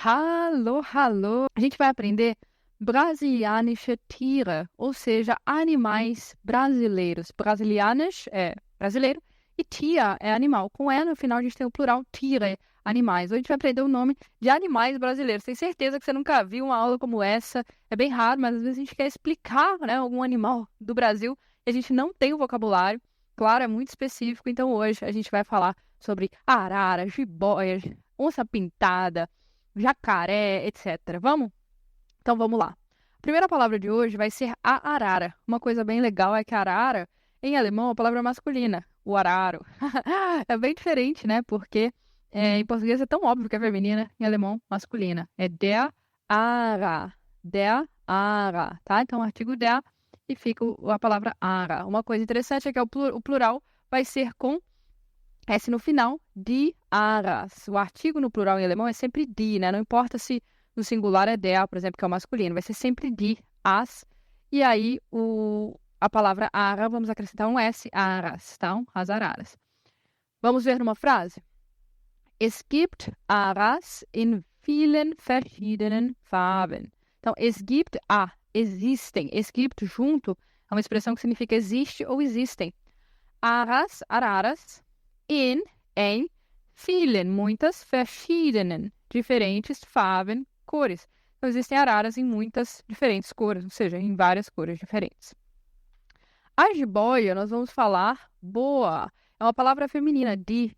Hallo, hallo! A gente vai aprender brasilianische Tiere, ou seja, animais brasileiros. Brasilianisch é brasileiro e tia é animal. Com E no final a gente tem o plural Tiere, animais. Hoje a gente vai aprender o nome de animais brasileiros. Tenho certeza que você nunca viu uma aula como essa. É bem raro, mas às vezes a gente quer explicar, né, algum animal do Brasil e a gente não tem o vocabulário. Claro, é muito específico, então hoje a gente vai falar sobre arara, jiboia, onça-pintada, jacaré, etc. Vamos? Então vamos lá. A primeira palavra de hoje vai ser a arara. Uma coisa bem legal é que arara, em alemão, é a palavra masculina, o araro. É bem diferente, né? Porque em português é tão óbvio que é feminina, em alemão, masculina. É der Ara, tá? Então, artigo der e fica a palavra ara. Uma coisa interessante é que o plural vai ser com S no final, die aras. O artigo no plural em alemão é sempre die, né? Não importa se no singular é der, por exemplo, que é o masculino. Vai ser sempre die, as. E aí, a palavra ara, vamos acrescentar um S, aras, tá? As araras. Vamos ver numa frase? Es gibt aras in vielen verschiedenen Farben. Então, es gibt existem. Es gibt junto é uma expressão que significa existe ou existem. Aras, araras, em vielen, muitas, verschiedenen, diferentes, Farben, cores. Então, existem araras em muitas diferentes cores, ou seja, em várias cores diferentes. A jiboia, nós vamos falar boa. É uma palavra feminina, de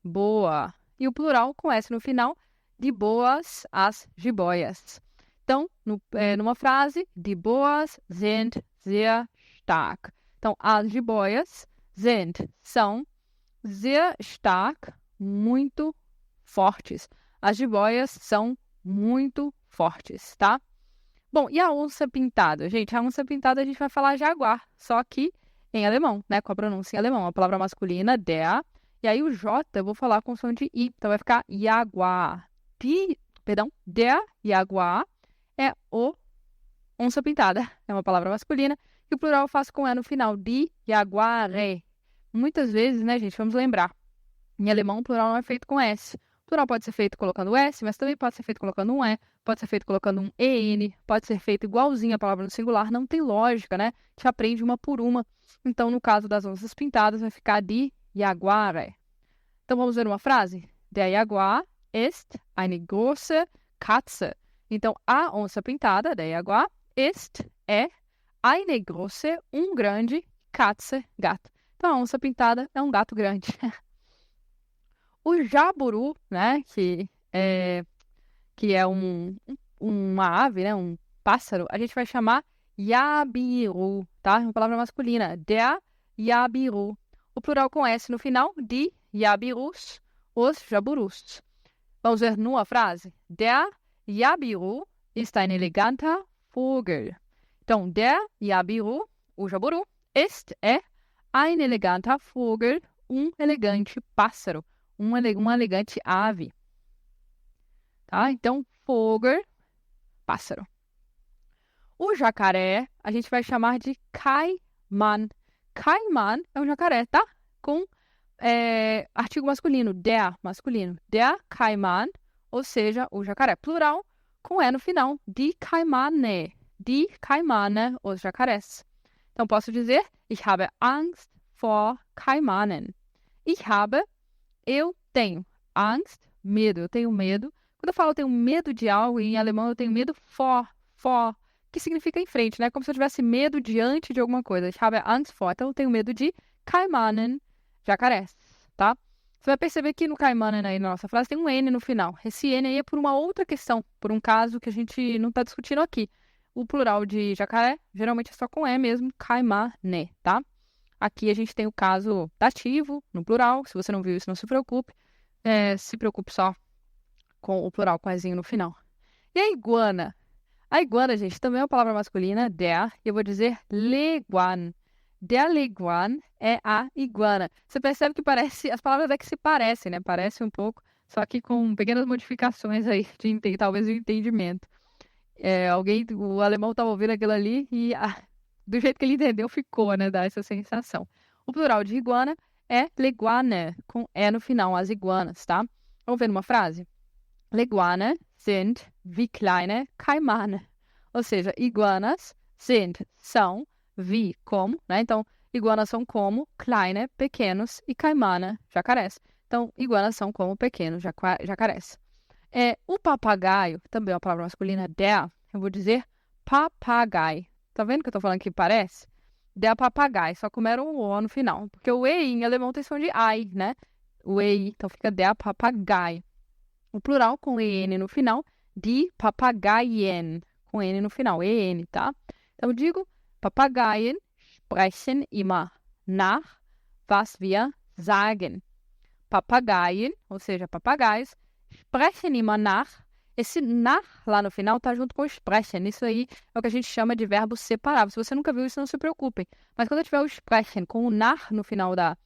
boa. E o plural com S no final, de boas as jiboias. Então, numa frase, die boas sind sehr stark. Então, as jiboias são sehr stark, muito fortes. As jiboias são muito fortes, tá? Bom, e a onça pintada? Gente, a onça pintada a gente vai falar jaguar, só que em alemão, né? Com a pronúncia em alemão. A palavra masculina, der. E aí o J eu vou falar com som de I. Então vai ficar jaguar. Der jaguar é o onça pintada. É uma palavra masculina. E o plural eu faço com E no final. Die jaguare. Muitas vezes, né, gente, vamos lembrar. Em alemão, o plural não é feito com S. O plural pode ser feito colocando S, mas também pode ser feito colocando um E, pode ser feito colocando um EN, pode ser feito igualzinho a palavra no singular. Não tem lógica, né? A gente aprende uma por uma. Então, no caso das onças pintadas, vai ficar die Jaguare. Então, vamos ver uma frase? Der Jaguar ist eine große Katze. Então, a onça pintada, der Jaguar, é eine große, grande, Katze, gato. Então, a onça pintada é um gato grande. O jaburu, né, que é uma ave, né, um pássaro, a gente vai chamar jabiru, tá? É uma palavra masculina, der jabiru. O plural com S no final, die jabirus, os jaburus. Vamos ver numa frase? Der jabiru ist ein eleganter Vogel. Então, der jabiru, o jaburu, é ein eleganter Vogel, elegante pássaro, uma elegante ave. Tá? Então, Vogel, pássaro. O jacaré, a gente vai chamar de caiman. Caiman é um jacaré, tá? Com artigo masculino, der masculino. Der caiman, ou seja, o jacaré. Plural, com E no final, die Caimane. Die Caimane, os jacarés. Então, posso dizer, ich habe Angst vor Kaimanen. Eu tenho Angst, medo. Eu tenho medo. Quando eu falo eu tenho medo de algo, em alemão eu tenho medo vor, que significa em frente, né? Como se eu tivesse medo diante de alguma coisa. Ich habe Angst vor. Então, eu tenho medo de Kaimanen, jacarés, tá? Você vai perceber que no Kaimanen aí na nossa frase tem um N no final. Esse N aí é por uma outra questão, por um caso que a gente não está discutindo aqui. O plural de jacaré, geralmente é só com E mesmo, Caimane, tá? Aqui a gente tem o caso dativo, no plural. Se você não viu isso, não se preocupe. Se preocupe só com o plural com Ezinho no final. E a iguana? A iguana, gente, também é uma palavra masculina, der, e eu vou dizer leguan. Der leguan é a iguana. Você percebe que as palavras é que se parecem, né? Parece um pouco, só que com pequenas modificações aí, talvez de entendimento. O alemão estava ouvindo aquilo ali e do jeito que ele entendeu, ficou, né? Dá essa sensação. O plural de iguana é leguane, com E no final, as iguanas, tá? Vamos ver numa frase? Leguane sind wie kleine Kaimane. Ou seja, iguanas sind, são, wie, como, né? Então, iguanas são como, kleine, pequenos, e caimana, jacarés. Então, iguanas são como pequenos jacarés. O papagaio, também é uma palavra masculina, der, eu vou dizer papagai. Tá vendo que eu tô falando que parece? Der papagai, só comeram um O no final. Porque o EI em alemão tem som de ai, né? O EI, então fica der papagai. O plural com EN no final, die Papageien, com N no final, EN, tá? Então eu digo, Papageien sprechen immer nach, was wir sagen. Papageien, ou seja, papagaios, sprechen immer nach. Esse nach lá no final tá junto com sprechen. Isso aí é o que a gente chama de verbo separável. Se você nunca viu isso, não se preocupem. Mas quando tiver o sprechen com o nach no final da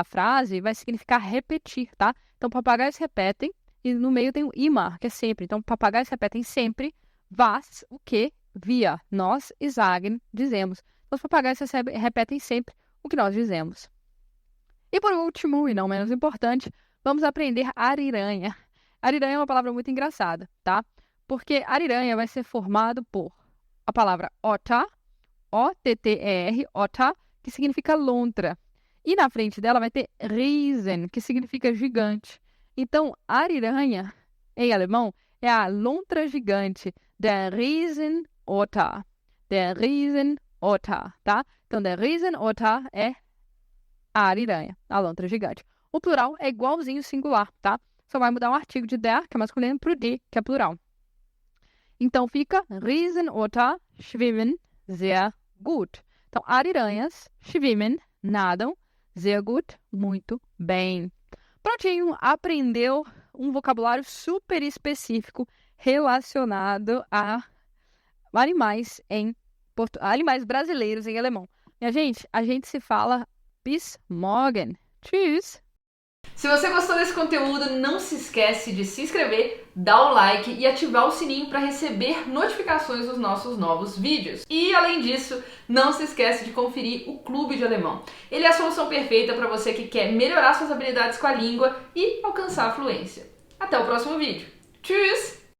frase, vai significar repetir, tá? Então, papagaios repetem e no meio tem o immer, que é sempre. Então, papagaios repetem sempre was, o que, wir, nós e sagen, dizemos. Então, os papagaios repetem sempre o que nós dizemos. E por último, e não menos importante, vamos aprender ariranha. Ariranha é uma palavra muito engraçada, tá? Porque ariranha vai ser formado por a palavra otter, O-T-T-E-R, otter, que significa lontra. E na frente dela vai ter riesen, que significa gigante. Então, ariranha, em alemão, é a lontra gigante, der Riesenotter. Der Riesenotter, tá? Então, der Riesenotter é a ariranha, a lontra gigante. O plural é igualzinho ao singular, tá? Só vai mudar o artigo de der, que é masculino, para o die, que é plural. Então, fica Riesenotter schwimmen sehr gut. Então, ariranhas schwimmen, nadam, sehr gut, muito bem. Prontinho, aprendeu um vocabulário super específico relacionado a animais animais brasileiros em alemão. Minha gente, a gente se fala bis morgen. Tschüss! Se você gostou desse conteúdo, não se esquece de se inscrever, dar o like e ativar o sininho para receber notificações dos nossos novos vídeos. E além disso, não se esquece de conferir o Clube de Alemão. Ele é a solução perfeita para você que quer melhorar suas habilidades com a língua e alcançar a fluência. Até o próximo vídeo. Tschüss!